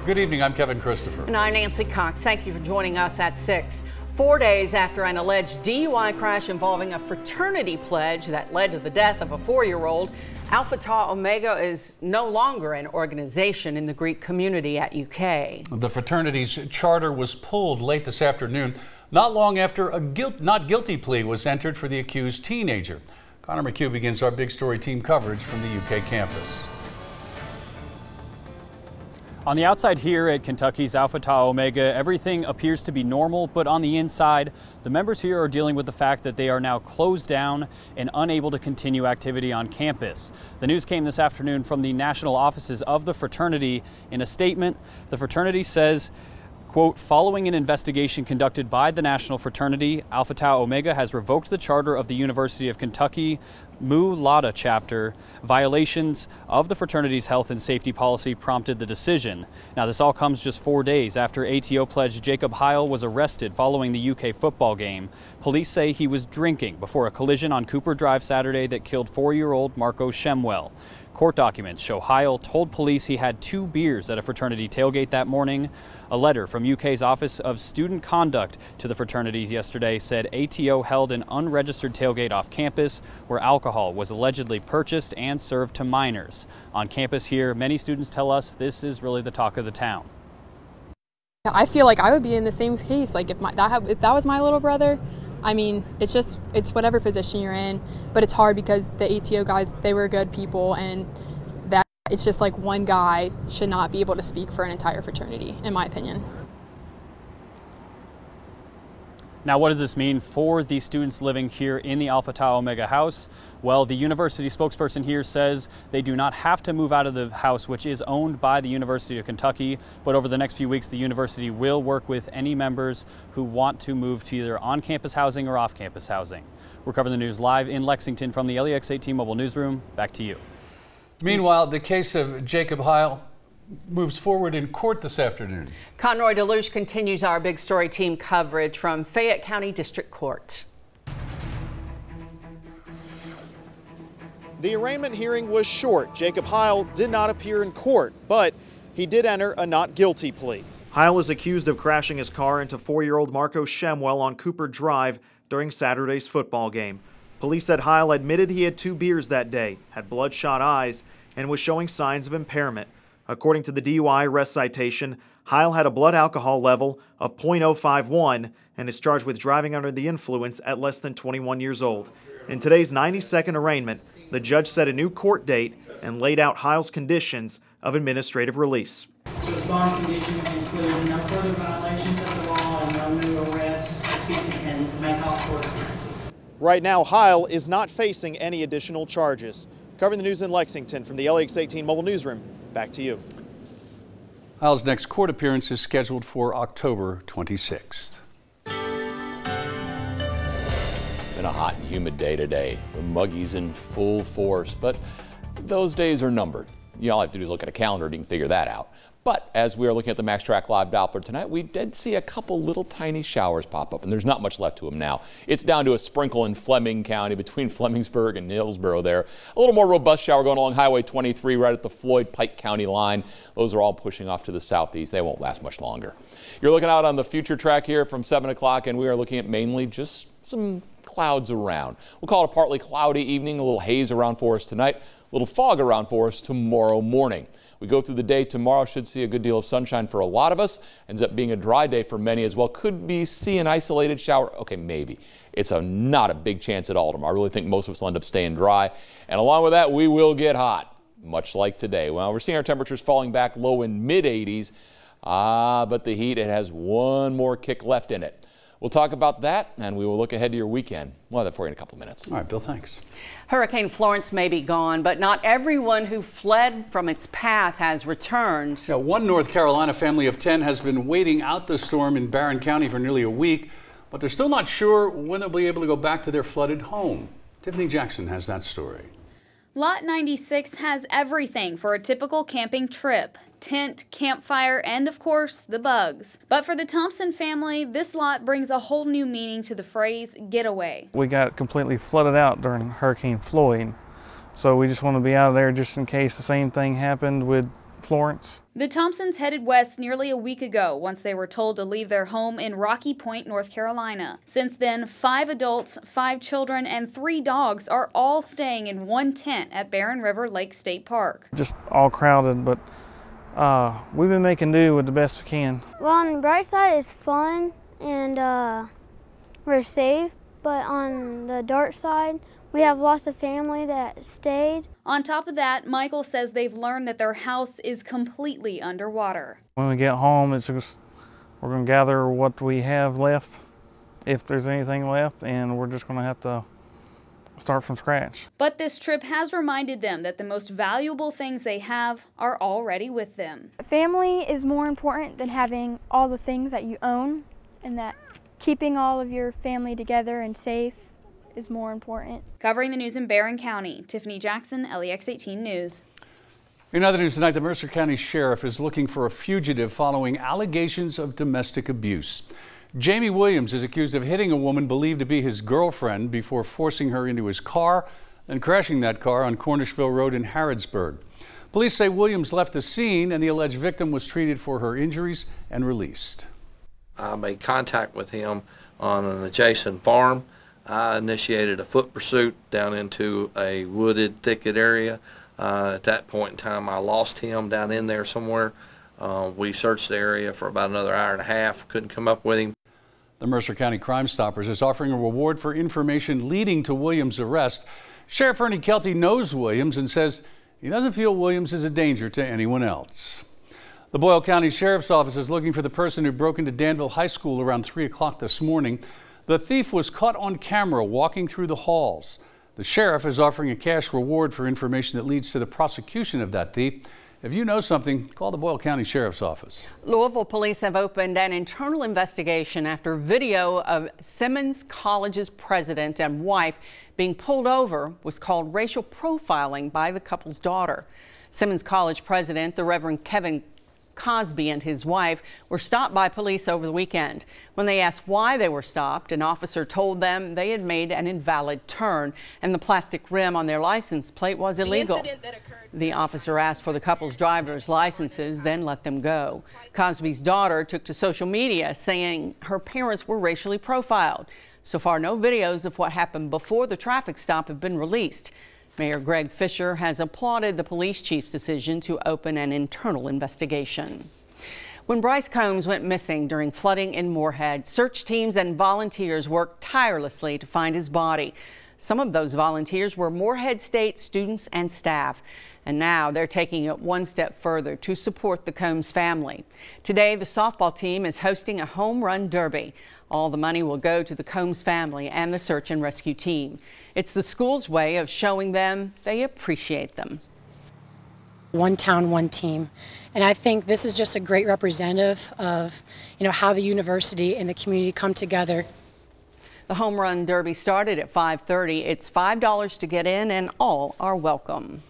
Good evening, I'm Kevin Christopher. And I'm Nancy Cox. Thank you for joining us at 6. 4 days after an alleged DUI crash involving a fraternity pledge that led to the death of a 4-year-old, Alpha Tau Omega is no longer an organization in the Greek community at UK. The fraternity's charter was pulled late this afternoon, not long after a not guilty plea was entered for the accused teenager. Connor McHugh begins our big story team coverage from the UK campus. On the outside here at Kentucky's Alpha Tau Omega, everything appears to be normal, but on the inside, the members here are dealing with the fact that they are now closed down and unable to continue activity on campus. The news came this afternoon from the national offices of the fraternity. In a statement, the fraternity says, quote, following an investigation conducted by the national fraternity, Alpha Tau Omega has revoked the charter of the University of Kentucky Mu Laude chapter. Violations of the fraternity's health and safety policy prompted the decision. Now, this all comes just 4 days after ATO pledge Jacob Heil was arrested following the UK football game. Police say he was drinking before a collision on Cooper Drive Saturday that killed 4-year-old Marco Shemwell. Court documents show Heil told police he had 2 beers at a fraternity tailgate that morning. A letter from UK's Office of Student Conduct to the fraternity yesterday said ATO held an unregistered tailgate off campus where alcohol was allegedly purchased and served to minors. On campus here, many students tell us this is really the talk of the town. I feel like I would be in the same case. Like if that was my little brother, I mean, it's whatever position you're in, but it's hard because the ATO guys, they were good people, and that it's just like one guy should not be able to speak for an entire fraternity, in my opinion. Now, what does this mean for the students living here in the Alpha Tau Omega house? Well, the university spokesperson here says they do not have to move out of the house, which is owned by the University of Kentucky. But over the next few weeks, the university will work with any members who want to move to either on-campus housing or off-campus housing. We're covering the news live in Lexington from the LEX 18 Mobile Newsroom. Back to you. Meanwhile, the case of Jacob Heil moves forward in court this afternoon. Conroy DeLuge continues our big story team coverage from Fayette County District Court. The arraignment hearing was short. Jacob Heil did not appear in court, but he did enter a not guilty plea. Heil is accused of crashing his car into 4-year-old Marco Shemwell on Cooper Drive during Saturday's football game. Police said Heil admitted he had 2 beers that day, had bloodshot eyes, and was showing signs of impairment. According to the DUI arrest citation, Heil had a blood alcohol level of .051 and is charged with driving under the influence at less than 21 years old. In today's 92nd arraignment, the judge set a new court date and laid out Heil's conditions of administrative release. So his bond conditions include no further violations of the law and no new arrests, and make all court appearances. Right now, Heil is not facing any additional charges. Covering the news in Lexington from the LEX 18 Mobile Newsroom, back to you. Heil's next court appearance is scheduled for October 26th. Been a hot and humid day today. The muggy's in full force, but those days are numbered. All I have to do is look at a calendar and you can figure that out. But as we are looking at the MaxTrack Live Doppler tonight, we did see a couple little tiny showers pop up, and there's not much left to them now. It's down to a sprinkle in Fleming County between Flemingsburg and Hillsborough there. A little more robust shower going along Highway 23 right at the Floyd-Pike County line. Those are all pushing off to the southeast. They won't last much longer. You're looking out on the future track here from 7 o'clock, and we are looking at mainly just some clouds around. We'll call it a partly cloudy evening, a little haze around for us tonight, a little fog around for us tomorrow morning. We go through the day tomorrow, should see a good deal of sunshine for a lot of us. Ends up being a dry day for many as well. Could be see an isolated shower. Okay, maybe. It's not a big chance at all tomorrow. I really think most of us will end up staying dry. And along with that, we will get hot, much like today. Well, we're seeing our temperatures falling back low in mid-80s. But the heat, it has one more kick left in it. We'll talk about that, and we will look ahead to your weekend. We'll have that for you in a couple minutes. All right, Bill, thanks. Hurricane Florence may be gone, but not everyone who fled from its path has returned. Yeah, one North Carolina family of 10 has been waiting out the storm in Barren County for nearly a week, but they're still not sure when they'll be able to go back to their flooded home. Tiffany Jackson has that story. Lot 96 has everything for a typical camping trip: tent, campfire, and of course, the bugs. But for the Thompson family, this lot brings a whole new meaning to the phrase getaway. We got completely flooded out during Hurricane Floyd, so we just want to be out of there just in case the same thing happened with Florence. The Thompsons headed west nearly a week ago once they were told to leave their home in Rocky Point, North Carolina. Since then, 5 adults, 5 children, and 3 dogs are all staying in one tent at Barren River Lake State Park. Just all crowded, but we've been making do with the best we can. Well, on the bright side, it's fun and we're safe, but on the dark side, we have lots of family that stayed. On top of that, Michael says they've learned that their house is completely underwater. When we get home, it's just, we're going to gather what we have left, if there's anything left, and we're just going to have to start from scratch. But this trip has reminded them that the most valuable things they have are already with them. Family is more important than having all the things that you own, and that keeping all of your family together and safe is more important. Covering the news in Barren County, Tiffany Jackson, LEX 18 News. In other news tonight, the Mercer County Sheriff is looking for a fugitive following allegations of domestic abuse. Jamie Williams is accused of hitting a woman believed to be his girlfriend before forcing her into his car and crashing that car on Cornishville Road in Harrodsburg. Police say Williams left the scene and the alleged victim was treated for her injuries and released. I made contact with him on an adjacent farm. I initiated a foot pursuit down into a wooded thicket area. At that point in time, I lost him down in there somewhere. We searched the area for about another hour and a half, couldn't come up with him. The Mercer County Crime Stoppers is offering a reward for information leading to Williams' arrest. Sheriff Ernie Kelty knows Williams and says he doesn't feel Williams is a danger to anyone else. The Boyle County Sheriff's Office is looking for the person who broke into Danville High School around 3 o'clock this morning. The thief was caught on camera walking through the halls. The sheriff is offering a cash reward for information that leads to the prosecution of that thief. If you know something, call the Boyle County Sheriff's Office. Louisville police have opened an internal investigation after video of Simmons College's president and wife being pulled over was called racial profiling by the couple's daughter. Simmons College president, the Reverend Kevin Cosby, and his wife were stopped by police over the weekend. When they asked why they were stopped, an officer told them they had made an invalid turn and the plastic rim on their license plate was illegal. The officer asked for the couple's driver's licenses, then let them go. Cosby's daughter took to social media saying her parents were racially profiled. So far, no videos of what happened before the traffic stop have been released. Mayor Greg Fisher has applauded the police chief's decision to open an internal investigation. When Bryce Combs went missing during flooding in Moorhead, search teams and volunteers worked tirelessly to find his body. Some of those volunteers were Moorhead State students and staff. And now they're taking it one step further to support the Combs family. Today, the softball team is hosting a home run derby. All the money will go to the Combs family and the search and rescue team. It's the school's way of showing them they appreciate them. One town, one team. And I think this is just a great representative of, how the university and the community come together. The home run derby started at 5:30. It's $5 to get in and all are welcome.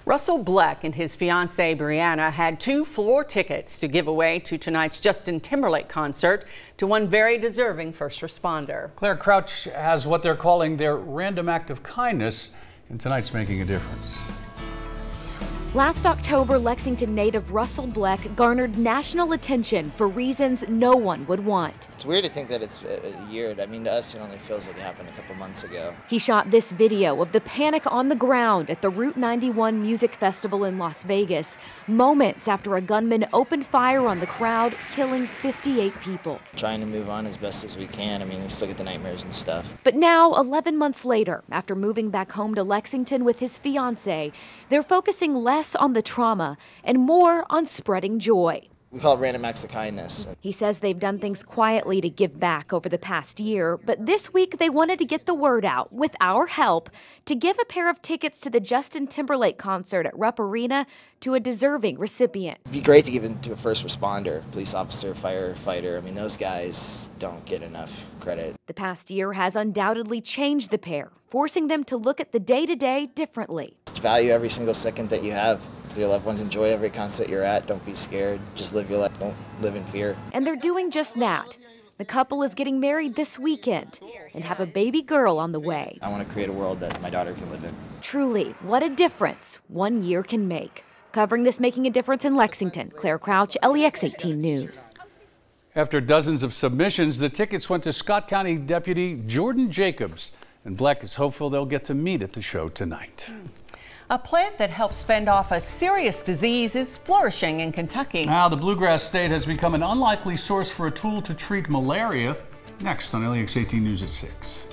Russell Bleck and his fiancée Brianna had 2 floor tickets to give away to tonight's Justin Timberlake concert to one very deserving first responder. Claire Crouch has what they're calling their random act of kindness in tonight's Making a Difference. Last October, Lexington native Russell Bleck garnered national attention for reasons no one would want. It's weird to think that it's a year. I mean, to us, it only feels like it happened a couple months ago. He shot this video of the panic on the ground at the Route 91 Music Festival in Las Vegas, moments after a gunman opened fire on the crowd, killing 58 people. Trying to move on as best as we can. I mean, we still get the nightmares and stuff. But now, 11 months later, after moving back home to Lexington with his fiancée, they're focusing less on the trauma and more on spreading joy. We call it random acts of kindness. He says they've done things quietly to give back over the past year, but this week they wanted to get the word out, with our help, to give a pair of tickets to the Justin Timberlake concert at Rupp Arena to a deserving recipient. It'd be great to give it to a first responder, police officer, firefighter. I mean, those guys don't get enough credit. The past year has undoubtedly changed the pair, forcing them to look at the day-to-day differently. Value every single second that you have with your loved ones. Enjoy every concert you're at. Don't be scared. Just live your life. Don't live in fear. And they're doing just that. The couple is getting married this weekend and have a baby girl on the way. I want to create a world that my daughter can live in. Truly, what a difference 1 year can make. Covering this Making a Difference in Lexington, Claire Crouch, LEX 18 News. After dozens of submissions, the tickets went to Scott County Deputy Jordan Jacobs, and BLECK is hopeful they'll get to meet at the show tonight. A plant that helps fend off a serious disease is flourishing in Kentucky. Now, the Bluegrass State has become an unlikely source for a tool to treat malaria. Next on LEX 18 News at 6.